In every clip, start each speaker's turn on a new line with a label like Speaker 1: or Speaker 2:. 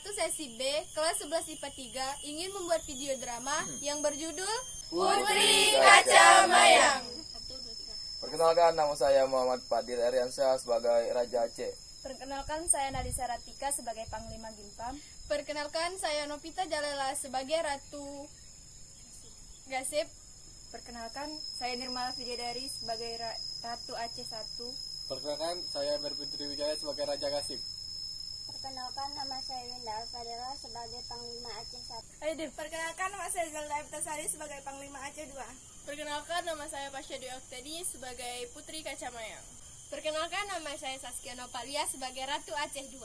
Speaker 1: Aku sesi B, kelas 11 IPA 3, ingin membuat video drama yang berjudul Putri Kaca Mayang.
Speaker 2: Perkenalkan, nama saya Muhammad Fadil Eriansyah sebagai Raja Aceh.
Speaker 3: Perkenalkan, saya Nadisa Ratika sebagai Panglima Gimpam.
Speaker 1: Perkenalkan, saya Novita Jalela sebagai Ratu Gasip.
Speaker 3: Perkenalkan, saya Nirmala Vidyadari sebagai Ratu Aceh 1.
Speaker 4: Perkenalkan, saya Berputri Wijaya sebagai Raja Gasip.
Speaker 5: Perkenalkan, nama saya Winda Alfadela sebagai Panglima Aceh 1.
Speaker 3: Perkenalkan, nama saya Zelda Eftasari sebagai Panglima Aceh 2.
Speaker 1: Perkenalkan, nama saya Pasha Dwi Okteni sebagai Putri Kaca Mayang. Perkenalkan, nama saya Saskia Nopalia sebagai Ratu Aceh 2.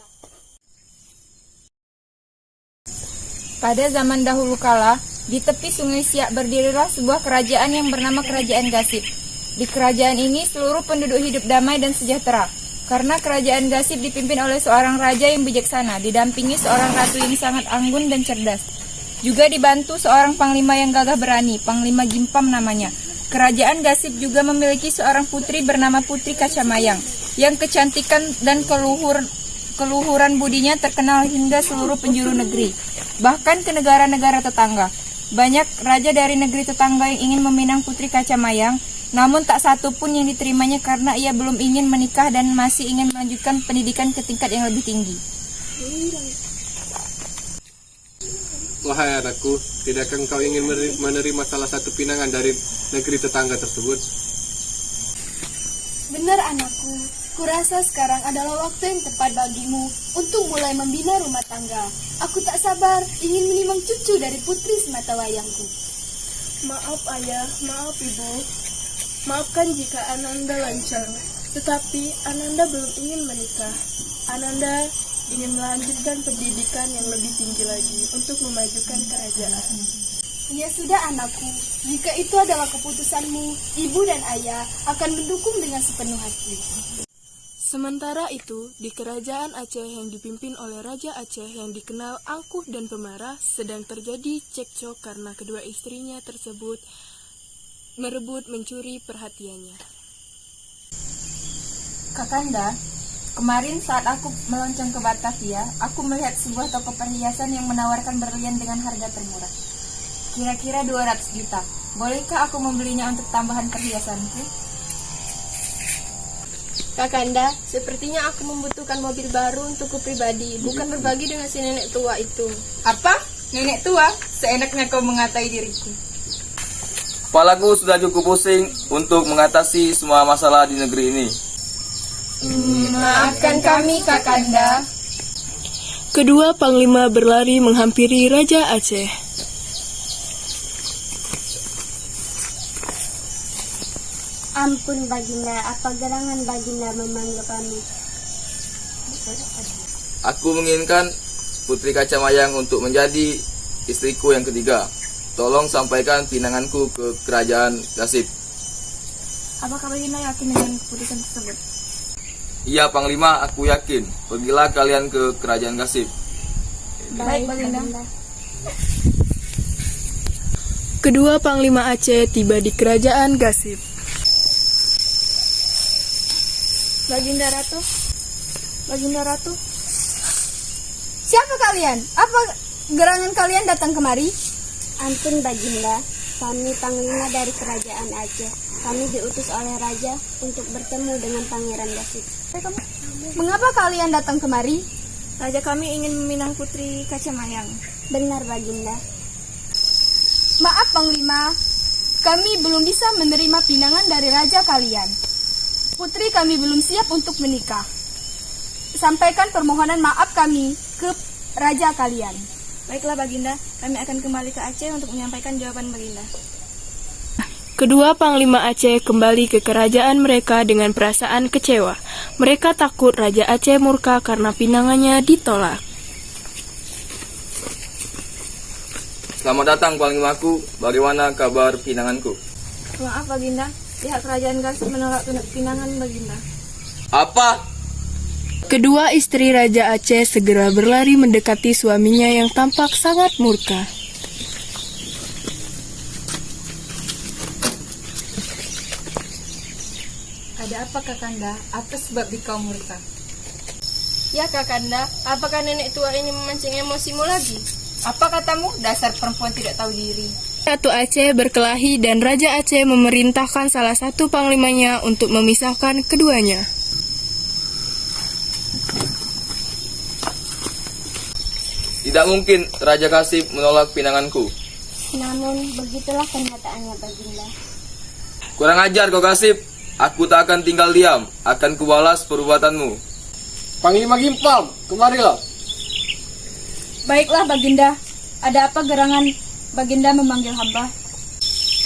Speaker 6: Pada zaman dahulu kala, di tepi sungai Siak berdirilah sebuah kerajaan yang bernama Kerajaan Gasip. Di kerajaan ini seluruh penduduk hidup damai dan sejahtera, karena kerajaan Gasip dipimpin oleh seorang raja yang bijaksana, didampingi seorang ratu yang sangat anggun dan cerdas. Juga dibantu seorang panglima yang gagah berani, Panglima Gimpam namanya. Kerajaan Gasip juga memiliki seorang putri bernama Putri Kaca Mayang, yang kecantikan dan keluhuran budinya terkenal hingga seluruh penjuru negeri, bahkan ke negara-negara tetangga. Banyak raja dari negeri tetangga yang ingin meminang Putri Kaca Mayang, namun tak satu pun yang diterimanya karena ia belum ingin menikah dan masih ingin melanjutkan pendidikan ke tingkat yang lebih tinggi.
Speaker 4: Wahai anakku, tidakkah engkau ingin menerima salah satu pinangan dari negeri tetangga tersebut?
Speaker 1: Benar anakku, kurasa sekarang adalah waktu yang tepat bagimu untuk mulai membina rumah tangga. Aku tak sabar ingin menimang cucu dari putri semata wayangku.
Speaker 7: Maaf ayah, maaf ibu. Maafkan jika Ananda lancang, tetapi Ananda belum ingin menikah. Ananda ingin melanjutkan pendidikan yang lebih tinggi lagi untuk memajukan kerajaan.
Speaker 1: Ya sudah anakku, jika itu adalah keputusanmu, ibu dan ayah akan mendukung dengan sepenuh hati.
Speaker 7: Sementara itu, di kerajaan Aceh yang dipimpin oleh Raja Aceh yang dikenal angkuh dan pemarah, sedang terjadi cekcok karena kedua istrinya tersebut merebut mencuri perhatiannya.
Speaker 6: Kakanda, kemarin saat aku melonceng ke Batavia, aku melihat sebuah toko perhiasan yang menawarkan berlian dengan harga termurah. Kira-kira 200 juta. Bolehkah aku membelinya untuk tambahan perhiasanku?
Speaker 1: Kakanda, sepertinya aku membutuhkan mobil baru untukku pribadi, bukan berbagi dengan si nenek tua itu.
Speaker 6: Apa? Nenek tua? Seenaknya kau mengatai diriku.
Speaker 2: Kepalaku sudah cukup pusing untuk mengatasi semua masalah di negeri ini.
Speaker 6: Maafkan kami, Kakanda.
Speaker 7: Kedua panglima berlari menghampiri Raja Aceh.
Speaker 5: Ampun Baginda, apa gerangan Baginda memanggil kami?
Speaker 2: Aku menginginkan Putri Kaca Mayang untuk menjadi istriku yang ketiga. Tolong sampaikan pinanganku ke kerajaan Gasip.
Speaker 6: Apakah Baginda yakin dengan keputusan tersebut?
Speaker 2: Iya Panglima, aku yakin. Pergilah kalian ke kerajaan Gasip.
Speaker 6: Baik, Baginda.
Speaker 7: Kedua panglima Aceh tiba di kerajaan Gasip.
Speaker 1: Baginda Ratu? Baginda Ratu?
Speaker 3: Siapa kalian? Apa gerangan kalian datang kemari?
Speaker 5: Ampun Baginda, kami panglima dari kerajaan Aceh. Kami diutus oleh Raja untuk bertemu dengan Pangeran Gasip.
Speaker 3: Mengapa kalian datang kemari?
Speaker 1: Raja kami ingin meminang Putri Kaca Mayang.
Speaker 5: Benar Baginda.
Speaker 3: Maaf Panglima, kami belum bisa menerima pinangan dari raja kalian. Putri kami belum siap untuk menikah. Sampaikan permohonan maaf kami ke raja kalian.
Speaker 1: Baiklah Baginda, kami akan kembali ke Aceh untuk menyampaikan jawaban Baginda.
Speaker 7: Kedua panglima Aceh kembali ke kerajaan mereka dengan perasaan kecewa. Mereka takut Raja Aceh murka karena pinangannya ditolak.
Speaker 2: Selamat datang Panglimaku, bagaimana kabar pinanganku?
Speaker 1: Maaf Baginda, pihak kerajaan Gasip menolak pinangan Baginda.
Speaker 2: Apa?
Speaker 7: Kedua istri Raja Aceh segera berlari mendekati suaminya yang tampak sangat murka.
Speaker 6: Ada apa Kakanda? Apa sebab kau murka?
Speaker 3: Ya Kakanda, apakah nenek tua ini memancing emosimu lagi?
Speaker 6: Apa katamu? Dasar perempuan tidak tahu diri.
Speaker 7: Ratu Aceh berkelahi dan Raja Aceh memerintahkan salah satu panglimanya untuk memisahkan keduanya.
Speaker 2: Tidak mungkin Raja Kasip menolak pinanganku.
Speaker 5: Namun begitulah kenyataannya Baginda.
Speaker 2: Kurang ajar kau Kasip. Aku tak akan tinggal diam. Akan kubalas perbuatanmu.
Speaker 4: Panglima Gimpam, kemarilah.
Speaker 3: Baiklah Baginda, ada apa gerangan Baginda memanggil hamba?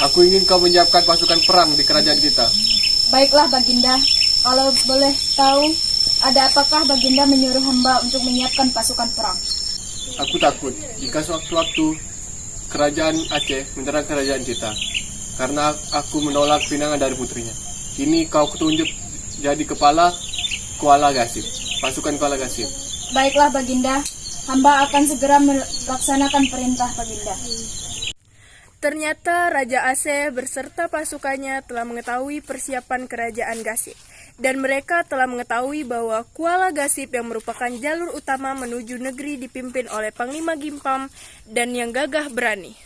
Speaker 4: Aku ingin kau menyiapkan pasukan perang di kerajaan kita.
Speaker 3: Baiklah Baginda, kalau boleh tahu, ada apakah Baginda menyuruh hamba untuk menyiapkan pasukan perang?
Speaker 4: Aku takut jika sewaktu-waktu kerajaan Aceh menyerang kerajaan kita, karena aku menolak pinangan dari putrinya. Kini kau kutunjuk jadi kepala Kuala Gasip, pasukan Kuala Gasip.
Speaker 3: Baiklah Baginda, hamba akan segera melaksanakan perintah Baginda.
Speaker 7: Ternyata Raja Aceh beserta pasukannya telah mengetahui persiapan kerajaan Gasip. Dan mereka telah mengetahui bahwa Kuala Gasip yang merupakan jalur utama menuju negeri dipimpin oleh Panglima Gimpam dan yang gagah berani.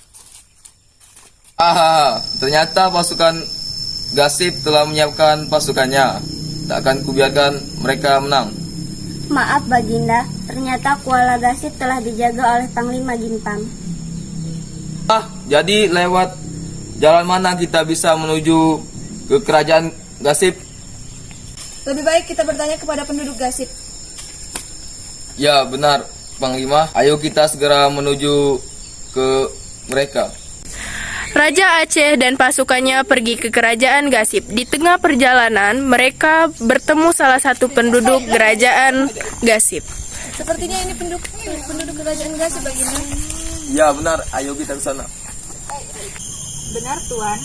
Speaker 2: Ternyata pasukan Gasip telah menyiapkan pasukannya. Tak akan kubiarkan mereka menang.
Speaker 5: Maaf Baginda, ternyata Kuala Gasip telah dijaga oleh Panglima Gimpam.
Speaker 2: Jadi lewat jalan mana kita bisa menuju ke kerajaan Gasip?
Speaker 3: Lebih baik kita bertanya kepada penduduk Gasip.
Speaker 2: Ya benar Panglima. Ayo kita segera menuju ke mereka.
Speaker 7: Raja Aceh dan pasukannya pergi ke kerajaan Gasip. Di tengah perjalanan, mereka bertemu salah satu penduduk kerajaan Gasip.
Speaker 3: Sepertinya ini penduduk kerajaan Gasip Baginda.
Speaker 2: Ya benar, ayo kita ke sana.
Speaker 3: Benar Tuan.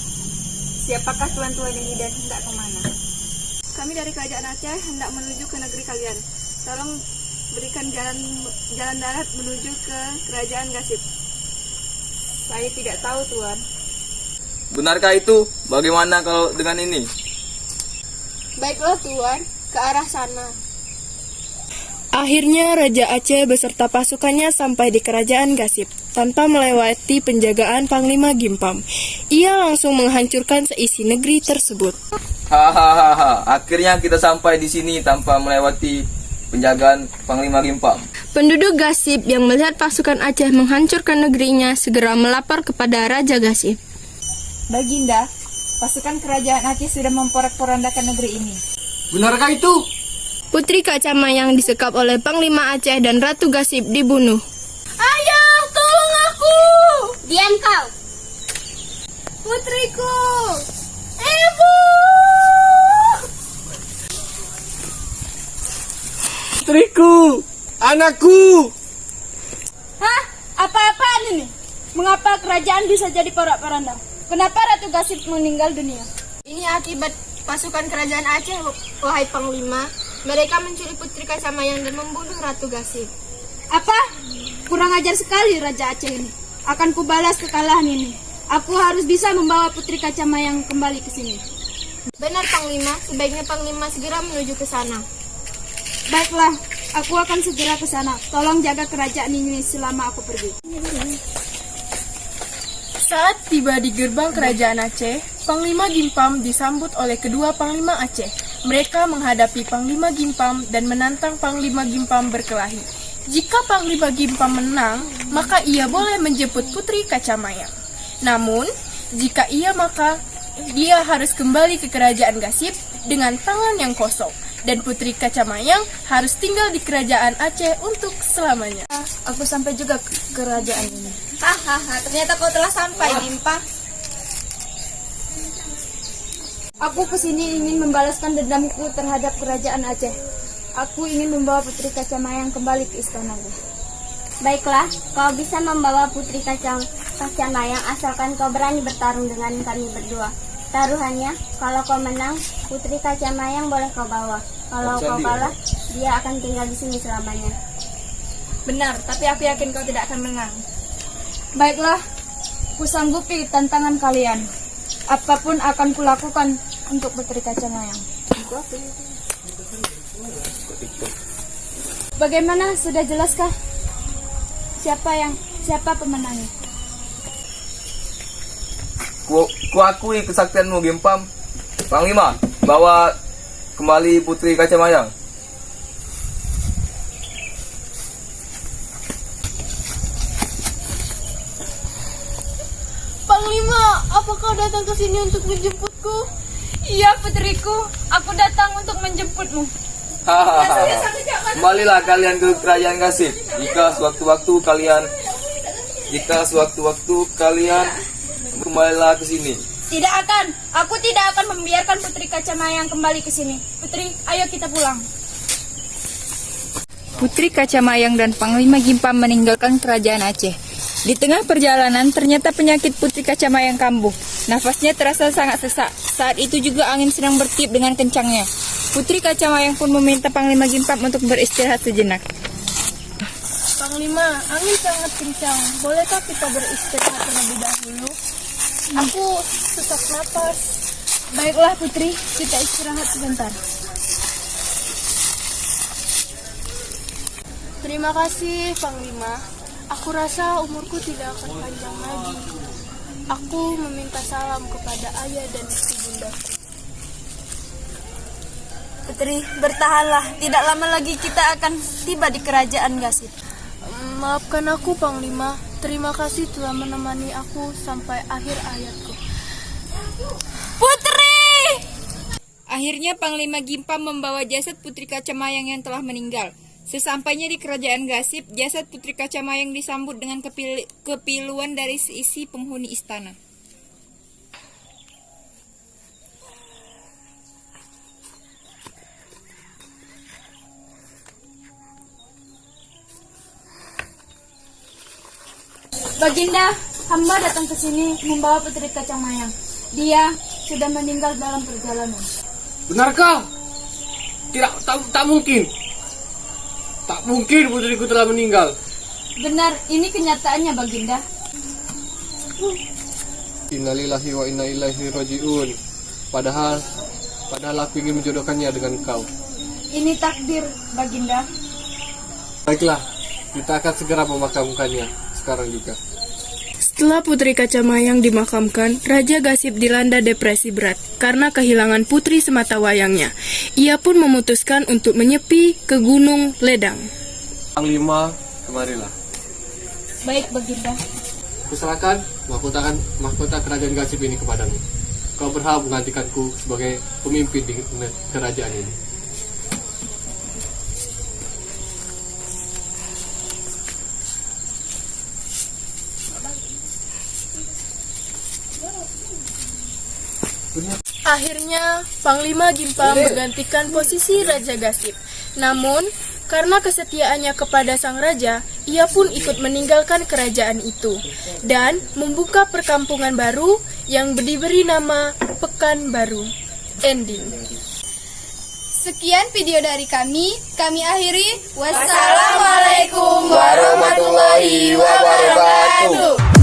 Speaker 3: Siapakah tuan-tuan ini dan hendak kemana? Kami dari kerajaan Aceh hendak menuju ke negeri kalian. Tolong berikan jalan darat menuju ke kerajaan Gasip. Saya tidak tahu Tuan.
Speaker 2: Benarkah itu? Bagaimana kalau dengan ini?
Speaker 3: Baiklah Tuan, ke arah sana.
Speaker 7: Akhirnya Raja Aceh beserta pasukannya sampai di kerajaan Gasip. Tanpa melewati penjagaan Panglima Gimpam, ia langsung menghancurkan seisi negeri tersebut.
Speaker 2: Akhirnya kita sampai di sini tanpa melewati penjagaan Panglima Gimpam.
Speaker 7: Penduduk Gasip yang melihat pasukan Aceh menghancurkan negerinya segera melapor kepada Raja Gasip.
Speaker 6: Baginda, pasukan kerajaan Aceh sudah memporak-porandakan negeri ini.
Speaker 4: Benarkah itu?
Speaker 7: Putri Kacamayang disekap oleh Panglima Aceh dan Ratu Gasip dibunuh.
Speaker 3: Ayah, tolong aku!
Speaker 5: Diam kau!
Speaker 3: Putriku! Ibu!
Speaker 4: Putriku! Anakku!
Speaker 3: Hah? Apa-apaan ini? Mengapa kerajaan bisa jadi porak-poranda? Kenapa Ratu Gasip meninggal dunia? Ini akibat pasukan kerajaan Aceh, wahai Panglima. Mereka menculik Putri Kacamayang dan membunuh Ratu Gasip. Apa? Kurang ajar sekali Raja Aceh ini. Akan kubalas kekalahan ini. Aku harus bisa membawa Putri Kacamayang kembali ke sini. Benar Panglima, sebaiknya Panglima segera menuju ke sana. Baiklah, aku akan segera ke sana. Tolong jaga kerajaan ini selama aku pergi.
Speaker 7: Saat tiba di gerbang kerajaan Aceh, Panglima Gimpam disambut oleh kedua Panglima Aceh. Mereka menghadapi Panglima Gimpam dan menantang Panglima Gimpam berkelahi. Jika Panglima Gimpam menang, maka ia boleh menjemput Putri Kacamayang. Namun, jika ia maka dia harus kembali ke kerajaan Gasip dengan tangan yang kosong. Dan Putri Kacamayang harus tinggal di kerajaan Aceh untuk selamanya.
Speaker 3: Aku sampai juga ke kerajaan ini. Hahaha, ternyata kau telah sampai, Gimpa. Aku kesini ingin membalaskan dendamku terhadap kerajaan Aceh. Aku ingin membawa Putri Kacamayang kembali ke istanaku.
Speaker 5: Baiklah, kau bisa membawa Putri Kacamayang asalkan kau berani bertarung dengan kami berdua. Taruhannya, kalau kau menang, Putri Kacamayang boleh kau bawa. Kalau kau kalah, dia akan tinggal di sini selamanya.
Speaker 3: Benar, tapi aku yakin kau tidak akan menang. Baiklah, kusanggupi tantangan kalian. Apapun akan kulakukan untuk Putri Kacamayang. Bagaimana, sudah jelaskah siapa pemenangnya?
Speaker 2: Kuakui kesaktianmu Gimpam. Panglima, bawa kembali Putri Kacamayang.
Speaker 7: Panglima, apakah datang ke sini untuk menjemputku?
Speaker 6: Iya putriku, aku datang untuk menjemputmu.
Speaker 2: Hahaha. Kembalilah kalian ke kerajaan Gasip. Jika sewaktu-waktu kalian kembalilah ke sini.
Speaker 3: Tidak akan, aku tidak akan membiarkan Putri Kacamayang kembali ke sini. Putri, ayo kita pulang.
Speaker 6: Putri Kacamayang dan Panglima Gimpam meninggalkan kerajaan Aceh. Di tengah perjalanan, ternyata penyakit Putri Kacamayang kambuh. Nafasnya terasa sangat sesak. Saat itu juga angin sedang bertiup dengan kencangnya. Putri Kacamayang pun meminta Panglima Gimpam untuk beristirahat sejenak.
Speaker 7: Panglima, angin sangat kencang. Bolehkah kita beristirahat terlebih dahulu? Aku sesak napas.
Speaker 3: Baiklah Putri, kita istirahat sebentar.
Speaker 7: Terima kasih, Panglima. Aku rasa umurku tidak akan panjang lagi. Aku meminta salam kepada ayah dan istri bundaku.
Speaker 3: Putri, bertahanlah. Tidak lama lagi kita akan tiba di kerajaan Gasip.
Speaker 7: Maafkan aku, Panglima. Terima kasih telah menemani aku sampai akhir hayatku.
Speaker 3: Putri!
Speaker 6: Akhirnya Panglima Gimpam membawa jasad Putri Kacamayang yang telah meninggal. Sesampainya di kerajaan Gasip, jasad Putri Kacamayang disambut dengan kepiluan dari seisi penghuni istana.
Speaker 3: Baginda, hamba datang ke sini membawa Putri Kacamayang. Dia sudah meninggal dalam perjalanan.
Speaker 4: Benarkah? Tak mungkin. Tak mungkin putriku telah meninggal.
Speaker 3: Benar, ini kenyataannya Baginda.
Speaker 4: Innalillahi wa inna ilaihi rajiun. Padahal aku ingin menjodohkannya dengan kau.
Speaker 3: Ini takdir Baginda.
Speaker 4: Baiklah, kita akan segera memakamkannya sekarang juga.
Speaker 7: Setelah Putri Kacamayang dimakamkan, Raja Gasip dilanda depresi berat karena kehilangan putri sematawayangnya. Ia pun memutuskan untuk menyepi ke Gunung Ledang.
Speaker 4: Panglima, kemarilah.
Speaker 3: Baik Baginda.
Speaker 4: Kuserahkan mahkota kerajaan Gasip ini kepadamu. Kau berhak menggantikanku sebagai pemimpin di kerajaan ini.
Speaker 7: Akhirnya, Panglima Gimpam menggantikan posisi Raja Gasip. Namun, karena kesetiaannya kepada sang raja, ia pun ikut meninggalkan kerajaan itu dan membuka perkampungan baru yang diberi nama Pekanbaru. Ending.
Speaker 3: Sekian video dari kami akhiri.
Speaker 1: Wassalamualaikum warahmatullahi wabarakatuh.